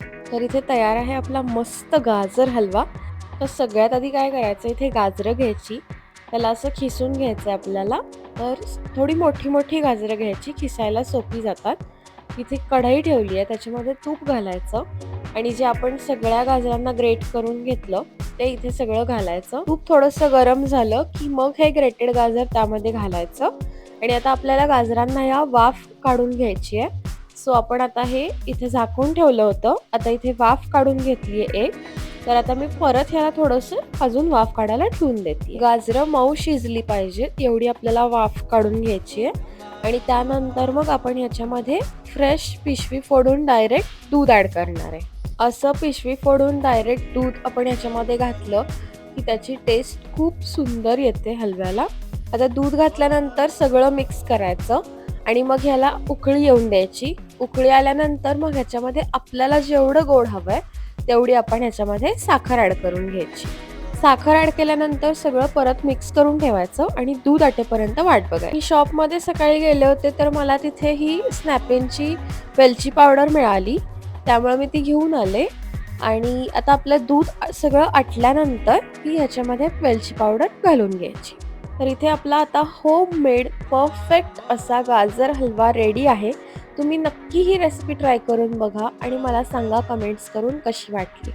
तर इथे तयार आहे आपला मस्त गाजर हलवा. तर सगळ्यात आधी काय करायचं, इथे गाजरं घ्यायची, त्याला असं खिसून घ्यायचं आहे आपल्याला. तर थोडी मोठी गाजरं घ्यायची, खिसायला सोपी जातात. इथे कढई ठेवली आहे, त्याच्यामध्ये तूप घालायचं आणि जे आपण सगळ्या गाजरांना ग्रेट करून घेतलं ते इथे सगळं घालायचं. तूप थोडंसं गरम झालं की मग हे ग्रेटेड गाजर त्यामध्ये घालायचं आणि आता आपल्याला गाजरांना या वाफ काढून घ्यायची आहे. सो आपण आता हे इथे झाकून ठेवलं होतं, आता इथे वाफ काढून घेतली आहे एक. तर आता मी परत ह्याला थोडंसं अजून वाफ काढायला ठेवून देते. गाजरं मऊ शिजली पाहिजेत एवढी आपल्याला वाफ काढून घ्यायची आहे आणि त्यानंतर मग आपण ह्याच्यामध्ये फ्रेश पिशवी फोडून डायरेक्ट दूध ॲड करणार आहे. असं पिशवी फोडून डायरेक्ट दूध आपण ह्याच्यामध्ये घातलं की त्याची टेस्ट खूप सुंदर येते हलव्याला. आता दूध घातल्यानंतर सगळं मिक्स करायचं आणि मग ह्याला उकळी येऊन द्यायची. उकळी आल्यानंतर मग ह्याच्यामध्ये आपल्याला जेवढं गोड हवंय तेवढी आपण ह्याच्यामध्ये साखर ॲड करून घ्यायची. साखर ॲड केल्यानंतर सगळं परत मिक्स करून ठेवायचं आणि दूध आटेपर्यंत वाट बघायची. मी शॉपमध्ये सकाळी गेले होते तर मला तिथे ही स्नॅपेनची वेलची पावडर मिळाली, त्यामुळे मी ती घेऊन आले. आणि आता आपलं दूध सगळं आटल्यानंतर ही ह्याच्यामध्ये वेलची पावडर घालून घ्यायची. तर इथे आपला आता होममेड परफेक्ट असा गाजर हलवा रेडी आहे. तुम्ही नक्की ही रेसिपी ट्राय करून बघा आणि मला सांगा कमेंट्स करून कशी वाटली.